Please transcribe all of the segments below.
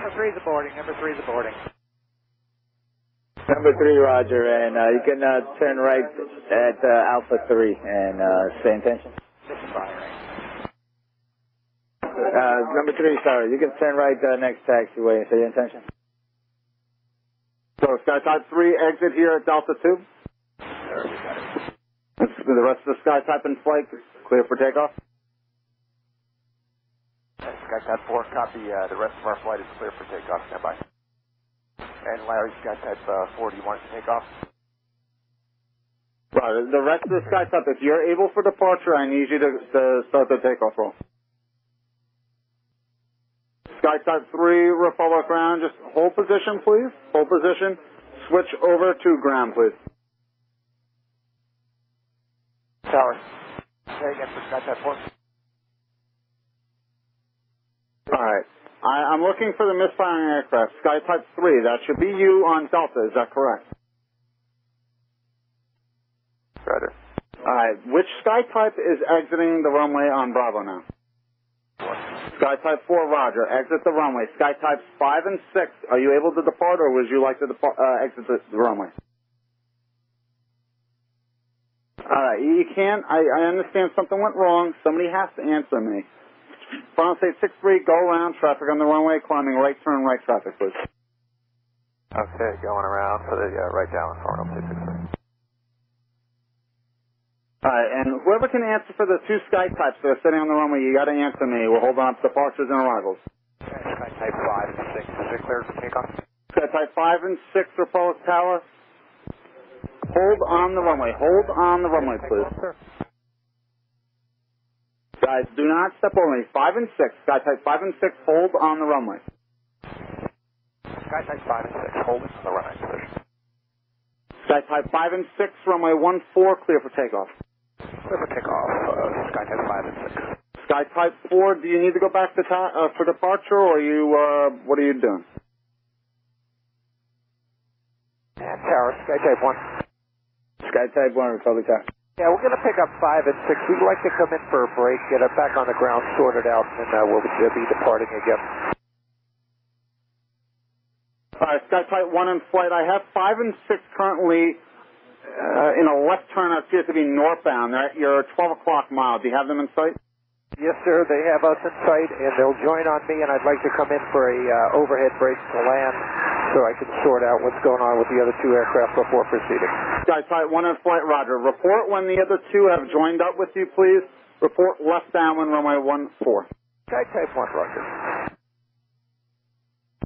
Number 3's aborting. Number 3's aborting. Number 3, roger, and you can turn right at Alpha 3 and stay in tension. Number 3, sorry, you can turn right next taxiway and stay in tension. So SkyType 3, exit here at Delta 2. The rest of the SkyType in flight, clear for takeoff. SkyType 4, copy. The rest of our flight is clear for takeoff. Stand by. And Larry, SkyType 4, do you want to take off? Right, the rest of the SkyType, if you're able for departure, I need you to start the takeoff roll. SkyType 3, Republic ground, just hold position, please. Hold position. Switch over to ground, please. Tower. Say again for SkyType 4. Alright. I'm looking for the misfiring aircraft. SkyType 3, that should be you on Delta, is that correct? Roger. Alright, which SkyType is exiting the runway on Bravo now? SkyType 4, roger. Exit the runway. SkyTypes 5 and 6, are you able to depart or would you like to exit the runway? Alright, you can't. I understand something went wrong. Somebody has to answer me. Final state 6-3, go around, traffic on the runway, climbing right turn, right traffic, please. Okay, going around for the right down, final state 6-3. Alright, and whoever can answer for the 2 SkyTypes that are sitting on the runway, you gotta answer me. We'll hold on to departures and arrivals. SkyType 5 and 6, is it clear for takeoff? SkyType 5 and 6, Republic Tower. Hold on the runway. Hold on the runway, please. Guys, do not step over me. 5 and 6. SkyType 5 and 6, hold on the runway. SkyType 5 and 6, hold on the runway position. SkyType 5 and 6, runway 14, clear for takeoff. Clear for takeoff, SkyType 5 and 6. SkyType 4, do you need to go back to for departure, or are you, what are you doing? And Tower, SkyType 1. SkyType 1, Republic Tower. Yeah, we're going to pick up 5 and 6. We'd like to come in for a break, get it back on the ground, sort it out, and we'll be departing again. Alright, SkyType 1 in flight. I have 5 and 6 currently in a left turn that appears to be northbound. They're at your 12 o'clock mile. Do you have them in sight? Yes, sir. They have us in sight, and they'll join on me, and I'd like to come in for a overhead break to land so I can sort out what's going on with the other 2 aircraft before proceeding. SkyType 1 in flight, roger. Report when the other 2 have joined up with you, please. Report left downwind, runway 14. SkyType 1, roger.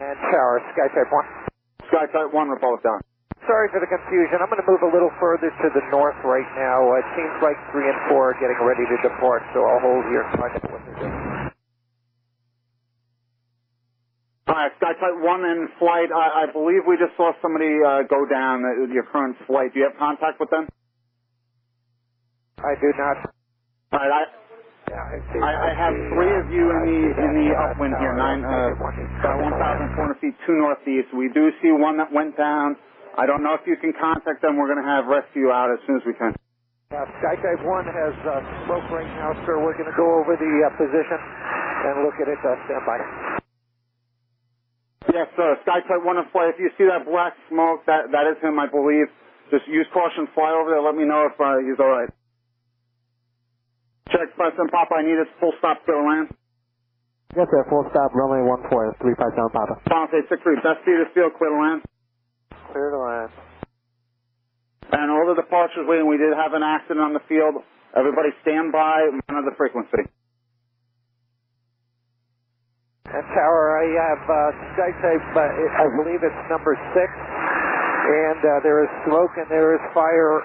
And Tower, SkyType 1. SkyType 1, Republic down. Sorry for the confusion. I'm going to move a little further to the north right now. It seems like 3 and 4 are getting ready to depart, so I'll hold here and find out what they're doing. Alright, SkyType 1 in flight. I believe we just saw somebody go down your current flight. Do you have contact with them? I do not. Alright, I have 3 of you in the upwind here, 1,400 feet to northeast. We do see one that went down. I don't know if you can contact them. We're going to have rescue out as soon as we can. SkyType 1 has smoke right now, sir. We're going to go over the position and look at it. Stand by. Yes, sir. SkyType 1 in flight. If you see that black smoke, that is him, I believe. Just use caution, fly over there. Let me know if he's all right. Check, President Papa. I need a full stop clear land. Yes, sir. Full stop, runway 14, 357 Papa. Final say 6-3. Best speed is field, clear to land. Clear to land. And all the departures waiting. We did have an accident on the field. Everybody stand by. Monitor the frequency. And Tower, I have SkyType, I believe it's number 6. And there is smoke and there is fire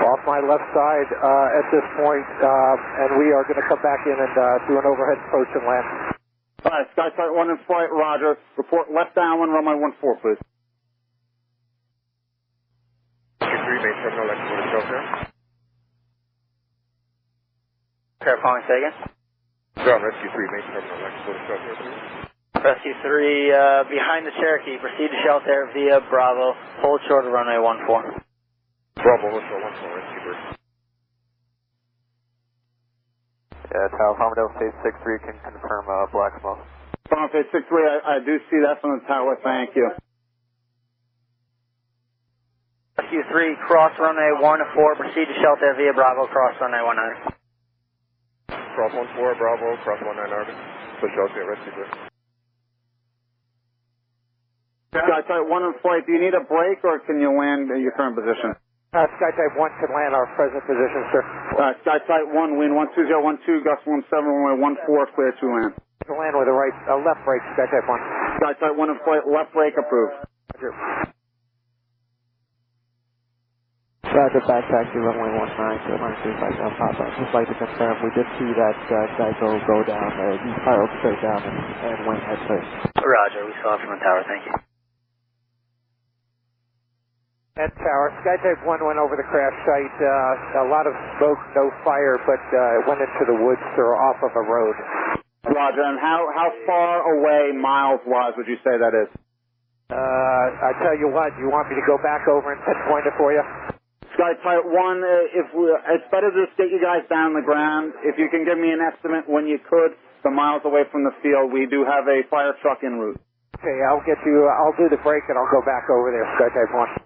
off my left side at this point. And we are going to come back in and do an overhead approach and land. All right, SkyType 1 in flight, roger. Report left downwind, runway 14, please. 3, main terminal, let's go to shelter. Clarifying, say again? Ground Rescue 3, main terminal, let's go to shelter, please. Rescue 3, behind the Cherokee. Proceed to shelter via Bravo. Hold short of runway 14. Bravo, Hotel 14, Rescue 3. Yeah, Tower, Farmingdale State 6-3 can confirm black smoke. Bonfire 63, I do see that from the tower. Thank you. Rescue 3, cross runway 14, proceed to shelter via Bravo, cross runway 19. Cross 14, Bravo, cross 19 orbit. For shelter, rescue 3. Skytype 1 in flight, do you need a break or can you land at your current position? Skytype 1 can land our present position, sir. Skytype 1, wind 12012, gust 17, runway 14, clear to land. To land with a left brake, Skytype 1. Skytype 1 in flight, left brake approved. Roger. Roger, back taxi, runway 19 to line 35 down Papa. Just like to confirm, we did see that Geico go down, he spiraled straight down and went head first. Roger, we saw it from the tower, thank you. At tower, Skytype 1 went over the crash site. A lot of smoke, no fire, but it went into the woods or off of a road. Roger, and how far away, miles-wise, would you say that is? I tell you what, you want me to go back over and pinpoint it for you? Skytype 1, it's better to just get you guys down the ground. If you can give me an estimate when you could, the miles away from the field, we do have a fire truck en route. Okay, I'll do the break and I'll go back over there, Skytype 1.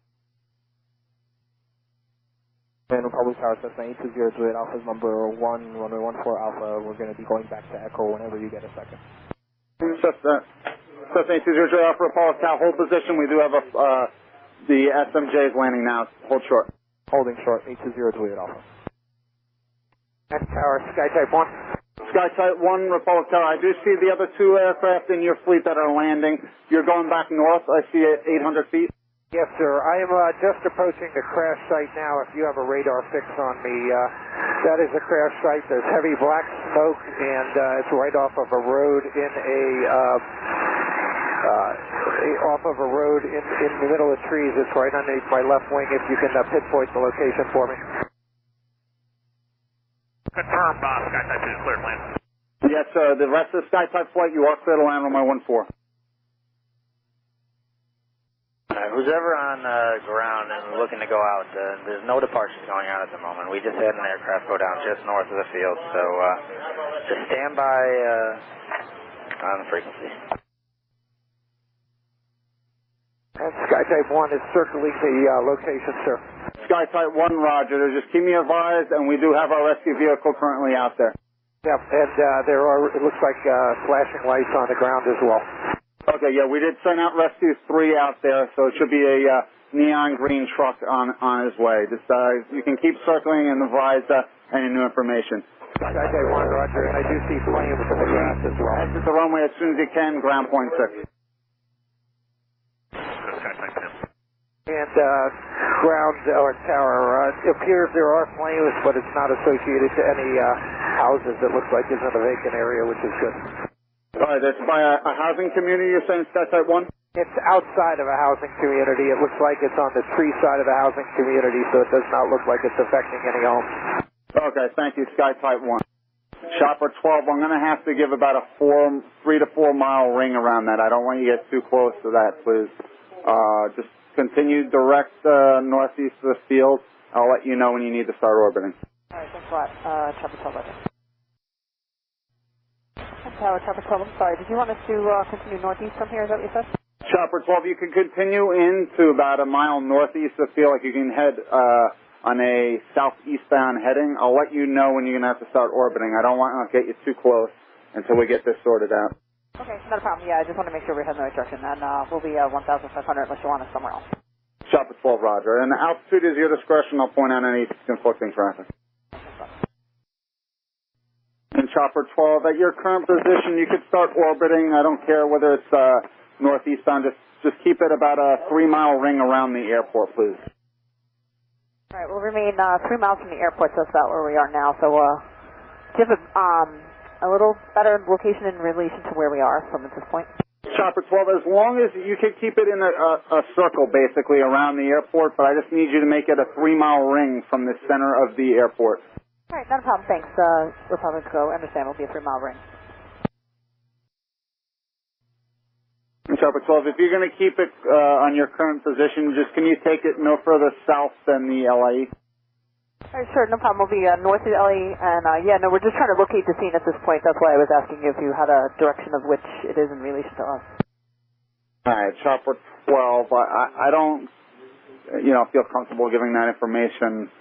And Republic Tower, Cessna 8202 Alpha's number 1, runway 14 Alpha. We're going to be going back to Echo whenever you get a second. Cessna 8202 Alpha, Apollo Tower, hold position. We do have the SMJ is landing now. Hold short. Holding short, 8202 Alpha. At tower, Skytype 1. Skytype 1, Republic Tower. I do see the other two aircraft in your fleet that are landing. You're going back north. I see it 800 feet. Yes, sir. I am just approaching the crash site now. If you have a radar fix on me, that is a crash site. There's heavy black smoke, and it's right off of a road in the middle of trees. It's right underneath my left wing. If you can pinpoint the location for me. Confirm, Skytype 2 is clear to land. Yes, sir. The rest of the Skytype flight, you are clear to land on my 14. Who's ever on ground and looking to go out, there's no departures going out at the moment. We just had an aircraft go down just north of the field, so just stand by on the frequency. And Skytype 1 is circling the location, sir. Skytype 1, roger. Just keep me advised, and we do have our rescue vehicle currently out there. Yep, and there are, it looks like flashing lights on the ground as well. Okay, yeah, we did send out Rescue 3 out there, so it should be a neon green truck on his way. Just you can keep circling and advise any new information. Skytype 1, roger, and I do see flames in the grass as well. Exit the runway as soon as you can, ground point 6. And ground or tower, it appears there are flames, but it's not associated to any houses. It looks like it's in a vacant area, which is good. All right, that's by a housing community, you're saying, Skytype 1? It's outside of a housing community. It looks like it's on the tree side of the housing community, so it does not look like it's affecting any homes. Okay, thank you, Skytype 1. Chopper 12, I'm going to have to give about a 3 to 4 mile ring around that. I don't want you to get too close to that, please. Just continue direct northeast of the field. I'll let you know when you need to start orbiting. All right, thanks a lot. Chopper 12, roger. Tower, Chopper 12, I'm sorry. Did you want us to continue northeast from here? Is that what you said? Chopper 12, you can continue into about a mile northeast of the field. Like you can head on a southeastbound heading. I'll let you know when you're going to have to start orbiting. I don't want to get you too close until we get this sorted out. Okay, not a problem. Yeah, I just want to make sure we're heading in the right direction. And we'll be 1,500 unless you want us somewhere else. Chopper 12, roger. And the altitude is your discretion. I'll point out any conflicting traffic. And Chopper 12, at your current position, you could start orbiting. I don't care whether it's northeastbound. Just keep it about a 3 mile ring around the airport, please. All right, we'll remain 3 miles from the airport, so that's about where we are now. So give a little better location in relation to where we are from at this point. Chopper 12, as long as you can keep it in a circle, basically, around the airport, but I just need you to make it a 3 mile ring from the center of the airport. All right, not a problem. Thanks, Republic Go. Understand, it'll be a 3 mile ring. Chopper 12, if you're going to keep it on your current position, just can you take it no further south than the LIE? All right, sure, no problem. We'll be north of LA, and yeah, no, we're just trying to locate the scene at this point. That's why I was asking you if you had a direction of which it is in relation to us. All right, chopper 12. I don't, feel comfortable giving that information.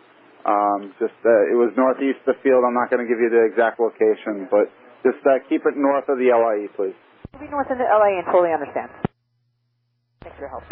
It was northeast of the field. I'm not going to give you the exact location, but just keep it north of the LIE, please. We'll be north of the LA and totally understand. Thanks for your help.